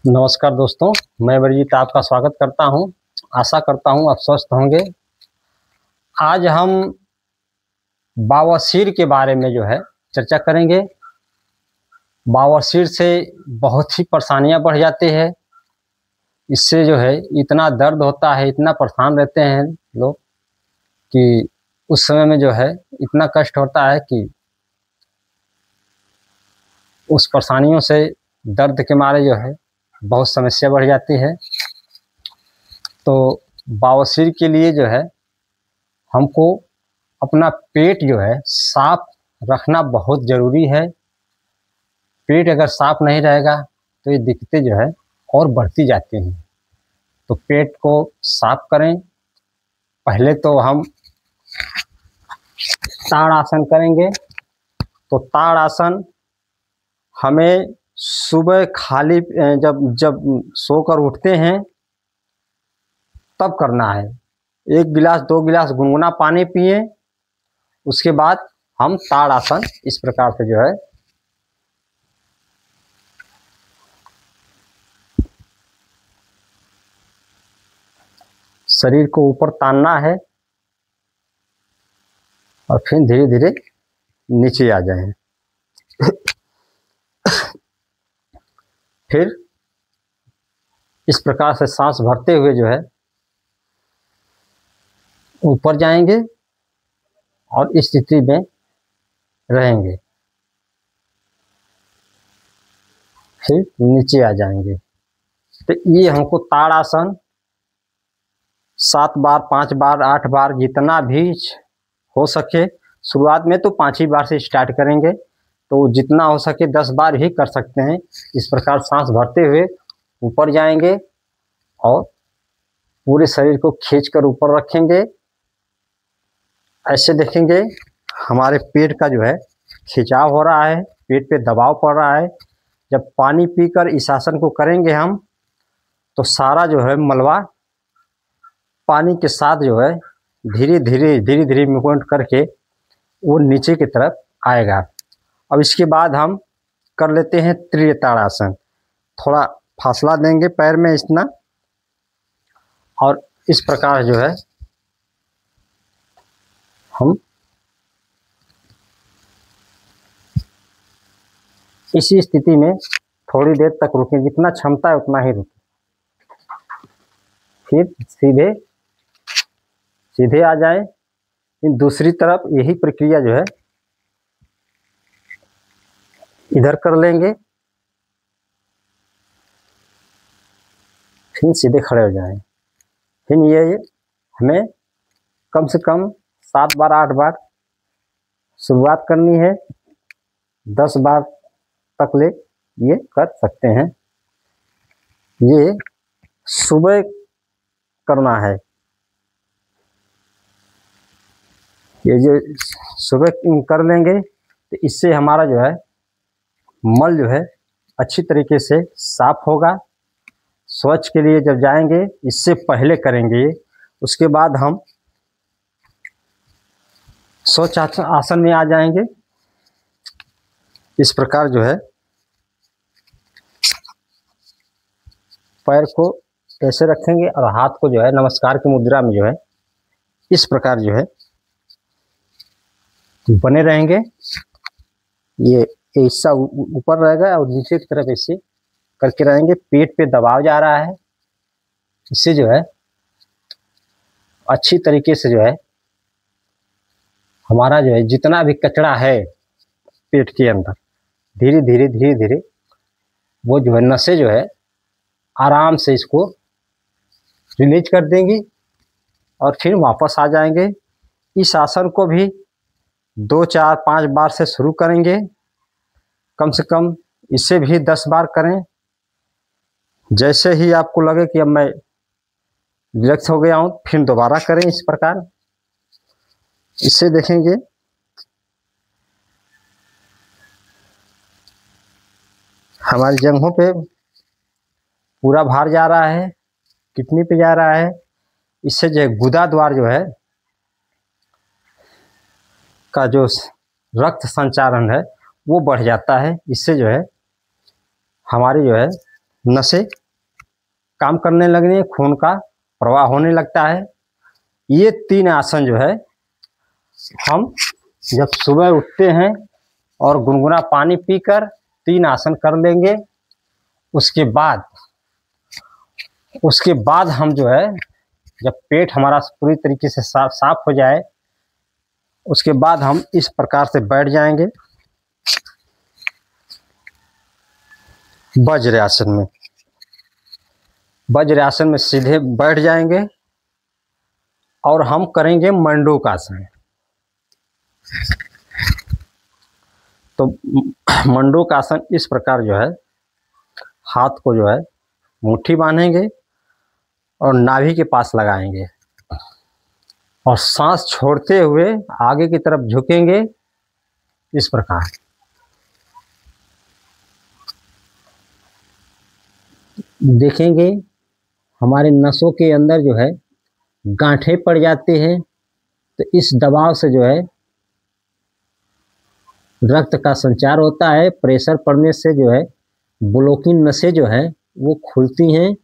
नमस्कार दोस्तों, मैं बलजीत आपका स्वागत करता हूं। आशा करता हूं आप स्वस्थ होंगे। आज हम बवासीर के बारे में जो है चर्चा करेंगे। बवासीर से बहुत ही परेशानियां बढ़ जाती है। इससे जो है इतना दर्द होता है, इतना परेशान रहते हैं लोग कि उस समय में जो है इतना कष्ट होता है कि उस परेशानियों से दर्द के मारे जो है बहुत समस्या बढ़ जाती है। तो बवासीर के लिए जो है हमको अपना पेट जो है साफ रखना बहुत ज़रूरी है। पेट अगर साफ नहीं रहेगा तो ये दिक्कतें जो है और बढ़ती जाती हैं। तो पेट को साफ करें। पहले तो हम ताड़ आसन करेंगे। तो ताड़ आसन हमें सुबह खाली जब जब सोकर उठते हैं तब करना है। 1 गिलास 2 गिलास गुनगुना पानी पिए। उसके बाद हम ताड़ आसन इस प्रकार से जो है शरीर को ऊपर तानना है और फिर धीरे धीरे नीचे आ जाएं। फिर इस प्रकार से सांस भरते हुए जो है ऊपर जाएंगे और इस स्थिति में रहेंगे। फिर नीचे आ जाएंगे। तो ये हमको ताड़ आसन 7 बार 5 बार 8 बार जितना भी हो सके, शुरुआत में तो 5 ही बार से स्टार्ट करेंगे, तो जितना हो सके 10 बार ही कर सकते हैं। इस प्रकार सांस भरते हुए ऊपर जाएंगे और पूरे शरीर को खींचकर ऊपर रखेंगे। ऐसे देखेंगे हमारे पेट का जो है खिंचाव हो रहा है, पेट पे दबाव पड़ रहा है। जब पानी पीकर इस आसन को करेंगे हम, तो सारा जो है मलबा पानी के साथ जो है धीरे धीरे मूवमेंट करके वो नीचे की तरफ आएगा। अब इसके बाद हम कर लेते हैं त्रिताड़ासन। थोड़ा फासला देंगे पैर में इतना, और इस प्रकार जो है हम इसी स्थिति में थोड़ी देर तक रुकें, जितना क्षमता है उतना ही रुकें। फिर सीधे सीधे आ जाए। दूसरी तरफ यही प्रक्रिया जो है इधर कर लेंगे। फिर सीधे खड़े हो जाएं। फिर ये हमें कम से कम 7 बार 8 बार शुरुआत करनी है। 10 बार तक ले ये कर सकते हैं। ये सुबह करना है। ये जो सुबह कर लेंगे तो इससे हमारा जो है मल जो है अच्छी तरीके से साफ होगा। स्वच्छ के लिए जब जाएंगे इससे पहले करेंगे। उसके बाद हम स्वच्छ आसन में आ जाएंगे। इस प्रकार जो है पैर को ऐसे रखेंगे और हाथ को जो है नमस्कार की मुद्रा में जो है इस प्रकार जो है बने रहेंगे। ये हिस्सा ऊपर रहेगा और नीचे की तरफ ऐसे करके रहेंगे। पेट पे दबाव जा रहा है, इससे जो है अच्छी तरीके से जो है हमारा जो है जितना भी कचरा है पेट के अंदर धीरे धीरे वो जो है नसें जो है आराम से इसको रिलीज कर देंगी और फिर वापस आ जाएंगे। इस आसन को भी 2 4 5 बार से शुरू करेंगे। कम से कम इससे भी 10 बार करें। जैसे ही आपको लगे कि अब मैं रिलैक्स हो गया हूँ, फिर दोबारा करें इस प्रकार। इससे देखेंगे हमारी जंघों पे पूरा भार जा रहा है, किडनी पे जा रहा है। इससे जो है गुदा द्वार जो है का जो रक्त संचारण है वो बढ़ जाता है। इससे जो है हमारी जो है नसें काम करने लगनी है, खून का प्रवाह होने लगता है। ये 3 आसन जो है हम जब सुबह उठते हैं और गुनगुना पानी पीकर 3 आसन कर लेंगे। उसके बाद हम जो है जब पेट हमारा पूरी तरीके से साफ हो जाए, उसके बाद हम इस प्रकार से बैठ जाएंगे वज्रासन में। वज्रासन में सीधे बैठ जाएंगे और हम करेंगे मंडूकासन। तो मंडूकासन इस प्रकार जो है हाथ को जो है मुट्ठी बांधेंगे और नाभि के पास लगाएंगे और सांस छोड़ते हुए आगे की तरफ झुकेंगे इस प्रकार। देखेंगे हमारे नसों के अंदर जो है गांठें पड़ जाती हैं, तो इस दबाव से जो है रक्त का संचार होता है। प्रेशर पड़ने से जो है ब्लॉकिंग नसें जो है वो खुलती हैं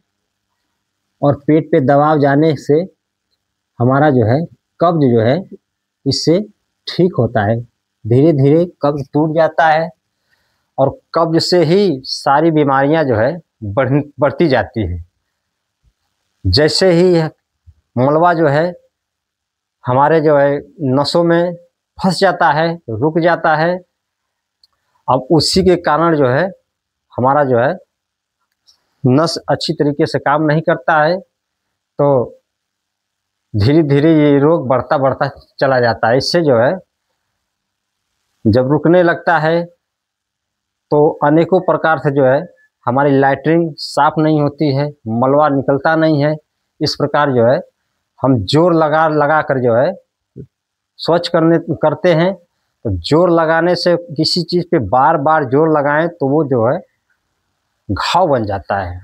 और पेट पे दबाव जाने से हमारा जो है कब्ज जो है इससे ठीक होता है। धीरे धीरे कब्ज टूट जाता है और कब्ज से ही सारी बीमारियां जो है बढ़ती जाती है। जैसे ही मलबा जो है हमारे जो है नसों में फंस जाता है, रुक जाता है, अब उसी के कारण जो है हमारा जो है नस अच्छी तरीके से काम नहीं करता है, तो धीरे धीरे ये रोग बढ़ता चला जाता है। इससे जो है जब रुकने लगता है तो अनेकों प्रकार से जो है हमारी लैट्रिन साफ नहीं होती है, मलबा निकलता नहीं है। इस प्रकार जो है हम जोर लगा कर जो है स्वच्छ करते हैं। तो जोर लगाने से किसी चीज़ पे बार बार जोर लगाएं तो वो जो है घाव बन जाता है।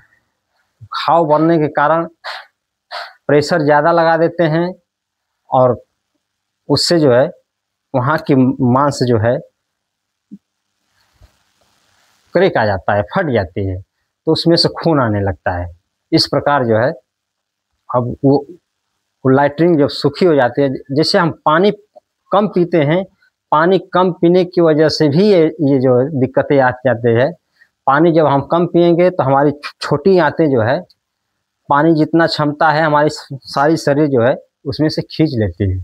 घाव बनने के कारण प्रेशर ज़्यादा लगा देते हैं और उससे जो है वहाँ की मांस जो है क्रैक आ जाता है, फट जाती है, तो उसमें से खून आने लगता है। इस प्रकार जो है अब वो लैट्रिन जब सूखी हो जाती है, जैसे हम पानी कम पीते हैं, पानी कम पीने की वजह से भी ये जो दिक्कतें आ जाती है। पानी जब हम कम पिएंगे तो हमारी छोटी आंतें जो है पानी जितना क्षमता है हमारी सारी शरीर जो है उसमें से खींच लेती है,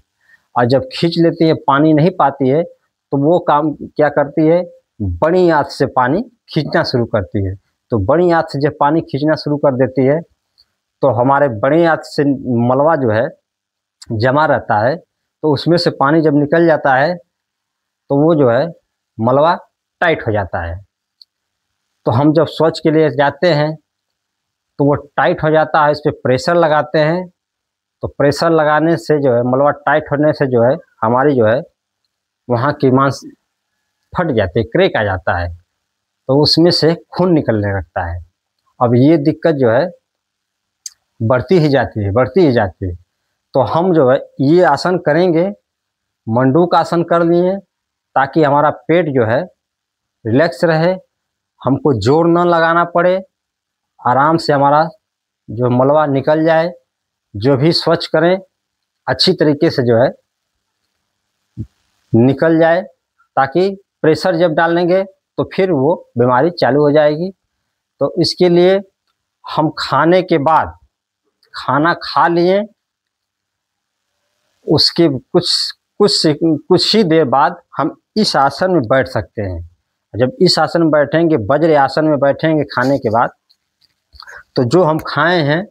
और जब खींच लेती है पानी नहीं पाती है तो वो काम क्या करती है, बड़ी आंत से पानी खींचना शुरू करती है। तो बड़ी आंत से जब पानी खींचना शुरू कर देती है तो हमारे बड़ी आंत से मलबा जो है जमा रहता है, तो उसमें से पानी जब निकल जाता है तो वो जो है मलबा टाइट हो जाता है। तो हम जब स्वच्छ के लिए जाते हैं तो वो टाइट हो जाता है, इस पर प्रेशर लगाते हैं। तो प्रेशर लगाने से जो है मलबा टाइट होने से जो है हमारी जो है वहाँ की मांस फट जाती है, क्रैक आ जाता है, तो उसमें से खून निकलने लगता है। अब ये दिक्कत जो है बढ़ती ही जाती है। तो हम जो है ये आसन करेंगे, मंडूक आसन कर लिए, ताकि हमारा पेट जो है रिलैक्स रहे, हमको जोर न लगाना पड़े, आराम से हमारा जो मलबा निकल जाए। जो भी स्वच्छ करें अच्छी तरीके से जो है निकल जाए, ताकि प्रेशर जब डालेंगे तो फिर वो बीमारी चालू हो जाएगी। तो इसके लिए हम खाने के बाद, खाना खा लिए उसके कुछ ही देर बाद हम इस आसन में बैठ सकते हैं। जब इस आसन में बैठेंगे, वज्र आसन में बैठेंगे खाने के बाद, तो जो हम खाए हैं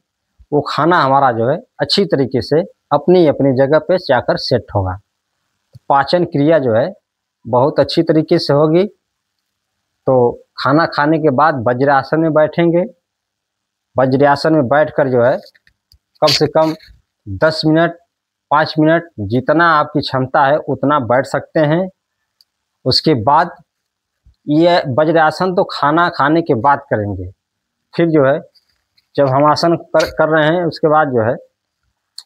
वो खाना हमारा जो है अच्छी तरीके से अपनी अपनी जगह पे जाकर सेट होगा। पाचन क्रिया जो है बहुत अच्छी तरीके से होगी। तो खाना खाने के बाद वज्रासन में बैठेंगे। वज्रासन में बैठकर जो है कम से कम 10 मिनट 5 मिनट जितना आपकी क्षमता है उतना बैठ सकते हैं। उसके बाद ये वज्रासन तो खाना खाने के बाद करेंगे। फिर जो है जब हम आसन कर रहे हैं उसके बाद जो है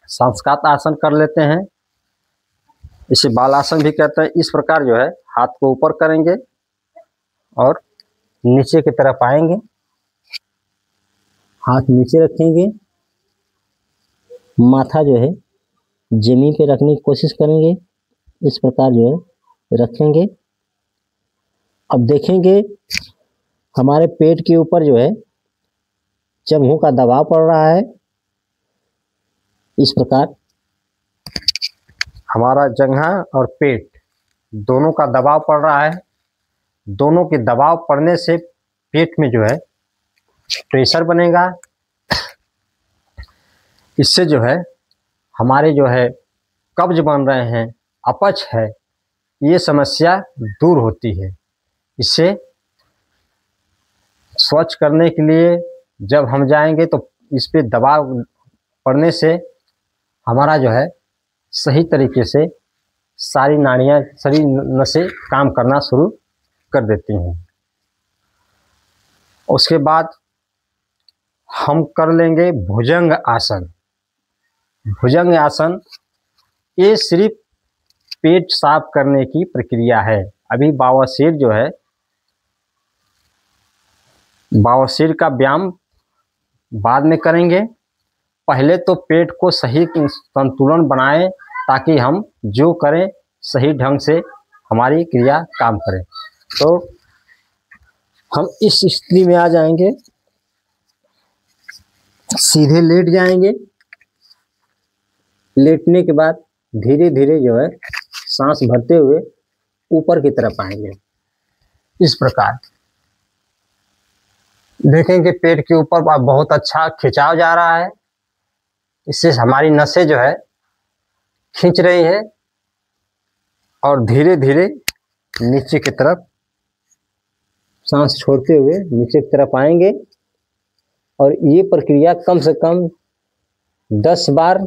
संस्कात आसन कर लेते हैं, इसे बालासन भी कहते हैं। इस प्रकार जो है हाथ को ऊपर करेंगे और नीचे की तरफ आएंगे हाथ नीचे रखेंगे, माथा जो है जमीन पे रखने की कोशिश करेंगे। इस प्रकार जो है रखेंगे। अब देखेंगे हमारे पेट के ऊपर जो है जंघों का दबाव पड़ रहा है। इस प्रकार हमारा जंघा और पेट दोनों का दबाव पड़ रहा है। दोनों के दबाव पड़ने से पेट में जो है प्रेशर बनेगा। इससे जो है हमारे जो है कब्ज बन रहे हैं, अपच है, ये समस्या दूर होती है। इसे स्वच्छ करने के लिए जब हम जाएंगे तो इस पे दबाव पड़ने से हमारा जो है सही तरीके से सारी नाड़ियाँ, सारी नसें काम करना शुरू कर देती हैं। उसके बाद हम कर लेंगे भुजंग आसन। भुजंग आसन ये सिर्फ पेट साफ करने की प्रक्रिया है। अभी बवासीर जो है, बवासीर का व्यायाम बाद में करेंगे। पहले तो पेट को सही संतुलन बनाएं ताकि हम जो करें सही ढंग से हमारी क्रिया काम करे। तो हम इस स्थिति में आ जाएंगे, सीधे लेट जाएंगे। लेटने के बाद धीरे धीरे जो है सांस भरते हुए ऊपर की तरफ आएंगे। इस प्रकार देखेंगे पेट के ऊपर बहुत अच्छा खिंचाव जा रहा है। इससे हमारी नसें जो है खींच रही है और धीरे धीरे नीचे की तरफ सांस छोड़ते हुए नीचे की तरफ आएंगे। और ये प्रक्रिया कम से कम 10 बार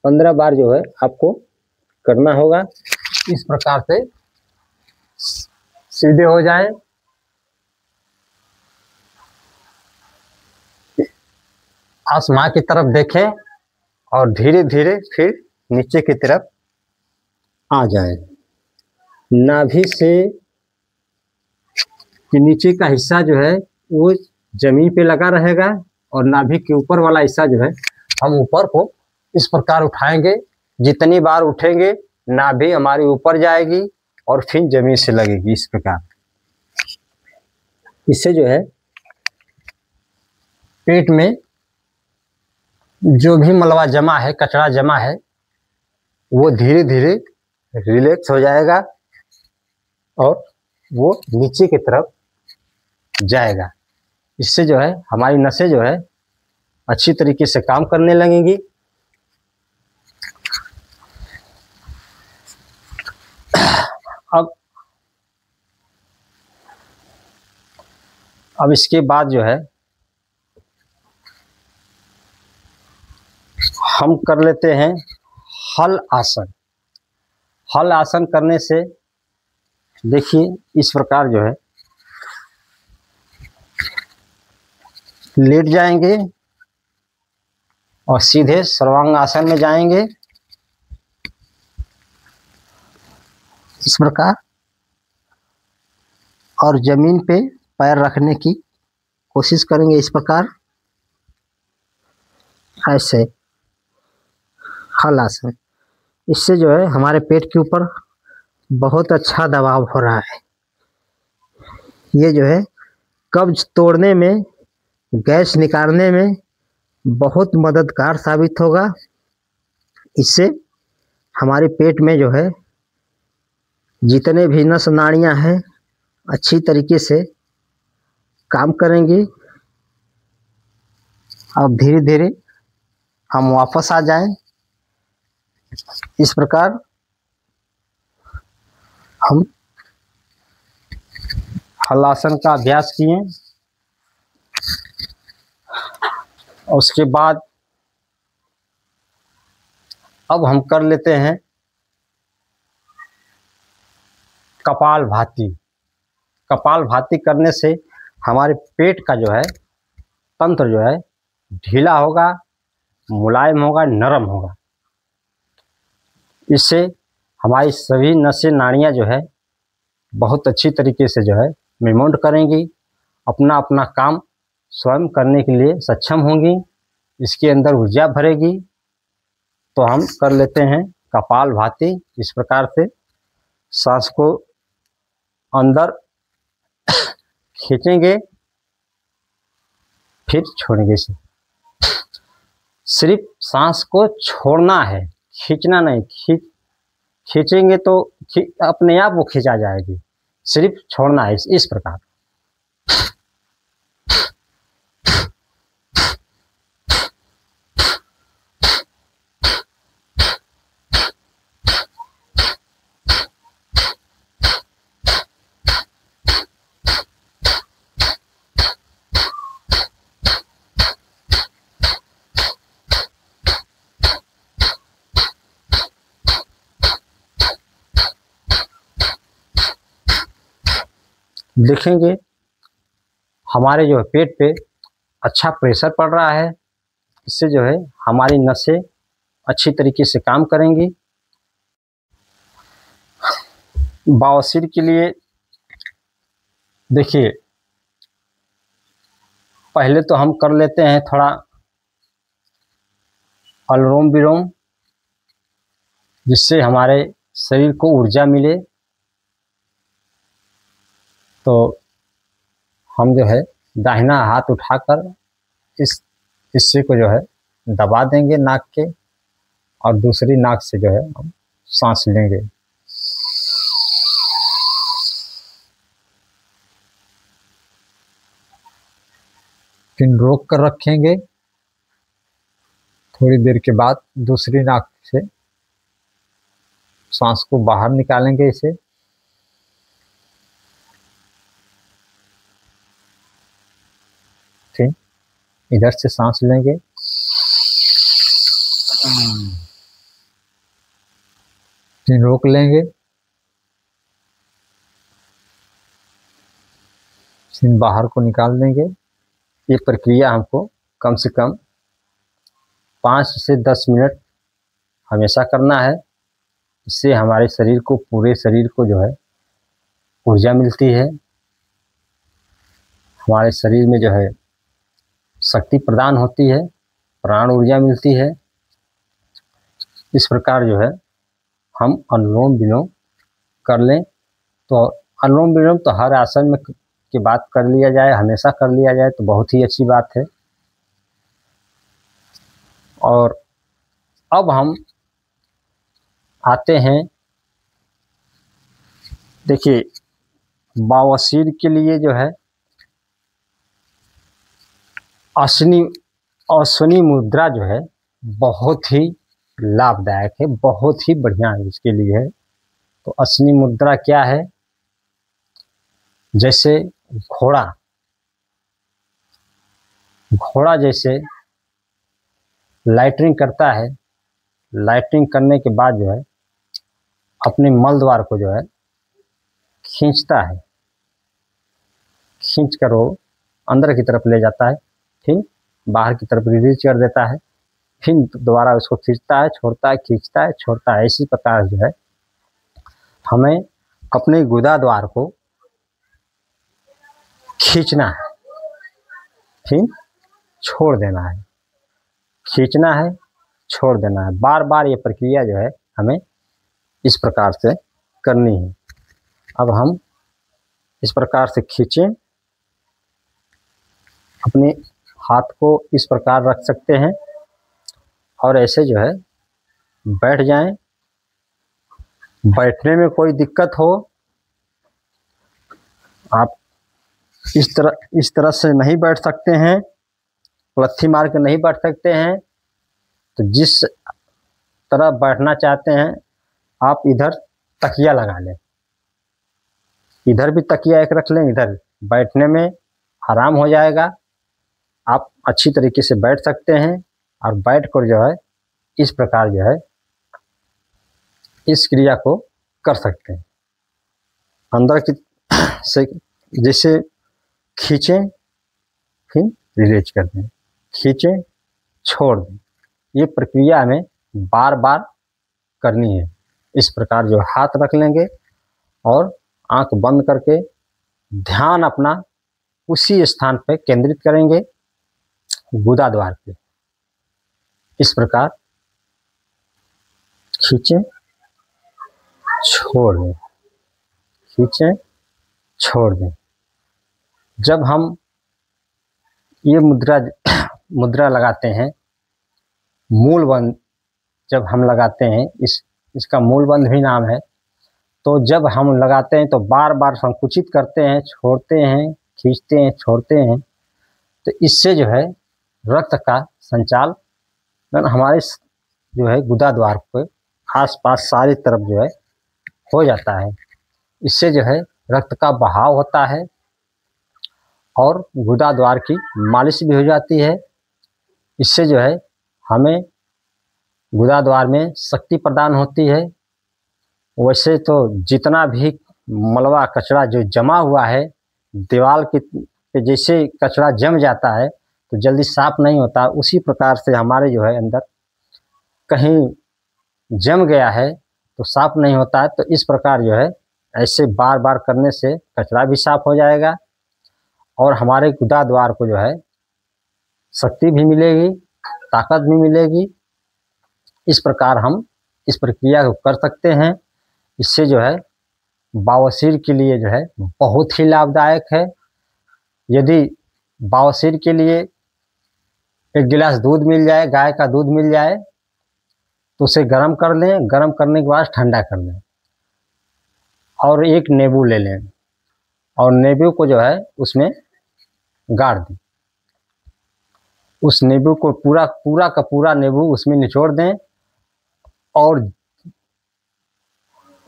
15 बार जो है आपको करना होगा। इस प्रकार से सीधे हो जाएं। आसमान की तरफ देखें और धीरे धीरे फिर नीचे की तरफ आ जाएं। नाभि से कि नीचे का हिस्सा जो है वो जमीन पे लगा रहेगा और नाभि के ऊपर वाला हिस्सा जो है हम ऊपर को इस प्रकार उठाएंगे। जितनी बार उठेंगे नाभि हमारी ऊपर जाएगी और फिर जमीन से लगेगी। इस प्रकार इससे जो है पेट में जो भी मलबा जमा है, कचरा जमा है, वो धीरे धीरे रिलैक्स हो जाएगा और वो नीचे की तरफ जाएगा। इससे जो है हमारी नसें जो है अच्छी तरीके से काम करने लगेंगी। अब इसके बाद जो है हम कर लेते हैं हल आसन। हल आसन करने से देखिए इस प्रकार जो है लेट जाएंगे और सीधे सर्वांग आसन में जाएंगे। इस प्रकार और जमीन पे पैर रखने की कोशिश करेंगे। इस प्रकार ऐसे हल आसन। इससे जो है हमारे पेट के ऊपर बहुत अच्छा दबाव हो रहा है। ये जो है कब्ज तोड़ने में, गैस निकालने में बहुत मददगार साबित होगा। इससे हमारे पेट में जो है जितने भी नस नाड़ियाँ हैं अच्छी तरीके से काम करेंगी। अब धीरे धीरे हम वापस आ जाएं। इस प्रकार हम हलासन का अभ्यास किए। उसके बाद अब हम कर लेते हैं कपालभाति। कपालभाति करने से हमारे पेट का जो है तंत्र जो है ढीला होगा, मुलायम होगा, नरम होगा। इससे हमारी सभी नसें नाड़ियाँ जो है बहुत अच्छी तरीके से जो है मूवमेंट करेंगी, अपना अपना काम स्वयं करने के लिए सक्षम होंगी, इसके अंदर ऊर्जा भरेगी। तो हम कर लेते हैं कपालभाति। इस प्रकार से सांस को अंदर खींचेंगे, फिर छोड़ेंगे इसे। सिर्फ सांस को छोड़ना है, खींचना नहीं। खींचेंगे तो अपने आप वो खींचा जाएगी, सिर्फ छोड़ना है इस प्रकार। देखेंगे हमारे जो है पेट पे अच्छा प्रेशर पड़ रहा है। इससे जो है हमारी नसें अच्छी तरीके से काम करेंगी। बवासीर के लिए देखिए, पहले तो हम कर लेते हैं थोड़ा अनुलोम विलोम, जिससे हमारे शरीर को ऊर्जा मिले। तो हम जो है दाहिना हाथ उठाकर इस हिस्से को जो है दबा देंगे नाक के, और दूसरी नाक से जो है हम सांस लेंगे। फिर रोक कर रखेंगे। थोड़ी देर के बाद दूसरी नाक से सांस को बाहर निकालेंगे इसे। फिर इधर से सांस लेंगे, फिर रोक लेंगे, फिर बाहर को निकाल देंगे। ये प्रक्रिया हमको कम से कम 5 से 10 मिनट हमेशा करना है। इससे हमारे शरीर को, पूरे शरीर को जो है ऊर्जा मिलती है। हमारे शरीर में जो है शक्ति प्रदान होती है, प्राण ऊर्जा मिलती है। इस प्रकार जो है हम अनुलोम विलोम कर लें। तो अनुलोम विलोम तो हर आसन में की बात कर लिया जाए, हमेशा कर लिया जाए तो बहुत ही अच्छी बात है। और अब हम आते हैं, देखिए बवासीर के लिए जो है अश्विनी मुद्रा जो है बहुत ही लाभदायक है, बहुत ही बढ़िया है इसके लिए है। तो अश्विनी मुद्रा क्या है? जैसे घोड़ा जैसे लाइटरिंग करता है, लाइटरिंग करने के बाद जो है अपने मल द्वार को जो है खींचता है, खींच कर वो अंदर की तरफ ले जाता है, फिर बाहर की तरफ रिलीज कर देता है, फिर दोबारा उसको खींचता है, छोड़ता है, खींचता है, छोड़ता है। इसी प्रकार जो है हमें अपने गुदा द्वार को खींचना है, फिर छोड़ देना है, खींचना है, छोड़ देना है। बार बार ये प्रक्रिया जो है हमें इस प्रकार से करनी है। अब हम इस प्रकार से खींचें, अपने हाथ को इस प्रकार रख सकते हैं और ऐसे जो है बैठ जाएं। बैठने में कोई दिक्कत हो, आप इस तरह से नहीं बैठ सकते हैं, लत्थी मार के नहीं बैठ सकते हैं, तो जिस तरह बैठना चाहते हैं आप इधर तकिया लगा लें, इधर भी तकिया एक रख लें, इधर बैठने में आराम हो जाएगा। आप अच्छी तरीके से बैठ सकते हैं और बैठ कर जो है इस प्रकार जो है इस क्रिया को कर सकते हैं। अंदर की से जैसे खींचें, फिर रिलीज कर दें, खींचें, छोड़ दें। ये प्रक्रिया हमें बार बार करनी है। इस प्रकार जो हाथ रख लेंगे और आंख बंद करके ध्यान अपना उसी स्थान पर केंद्रित करेंगे, गुदा द्वार पे। इस प्रकार खींचें, छोड़ दें, खींचें, छोड़ दें। जब हम ये मुद्रा लगाते हैं, मूल बंध जब हम लगाते हैं, इसका मूल बंध भी नाम है। तो जब हम लगाते हैं तो बार बार संकुचित करते हैं, छोड़ते हैं, खींचते हैं, छोड़ते हैं। तो इससे जो है रक्त का संचालन हमारे जो है गुदा द्वार के आसपास सारी तरफ जो है हो जाता है। इससे जो है रक्त का बहाव होता है और गुदा द्वार की मालिश भी हो जाती है। इससे जो है हमें गुदा द्वार में शक्ति प्रदान होती है। वैसे तो जितना भी मलबा कचरा जो जमा हुआ है दीवार के पे, जैसे कचरा जम जाता है तो जल्दी साफ नहीं होता, उसी प्रकार से हमारे जो है अंदर कहीं जम गया है तो साफ नहीं होता है। तो इस प्रकार जो है ऐसे बार बार करने से कचरा भी साफ हो जाएगा और हमारे गुदा द्वार को जो है शक्ति भी मिलेगी, ताकत भी मिलेगी। इस प्रकार हम इस प्रक्रिया को कर सकते हैं। इससे जो है बवासीर के लिए जो है बहुत ही लाभदायक है। यदि बवासीर के लिए 1 गिलास दूध मिल जाए, गाय का दूध मिल जाए, तो उसे गर्म कर लें, गर्म करने के बाद ठंडा कर लें और 1 नींबू ले लें और नींबू को जो है उसमें गाड़ दें। उस नींबू को पूरा का पूरा नींबू उसमें निचोड़ दें और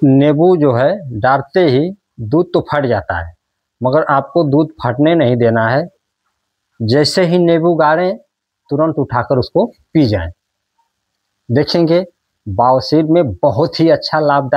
नींबू जो है डालते ही दूध तो फट जाता है, मगर आपको दूध फटने नहीं देना है। जैसे ही नींबू गाड़ें तुरंत उठाकर उसको पी जाएं। देखेंगे बवासीर में बहुत ही अच्छा लाभदायक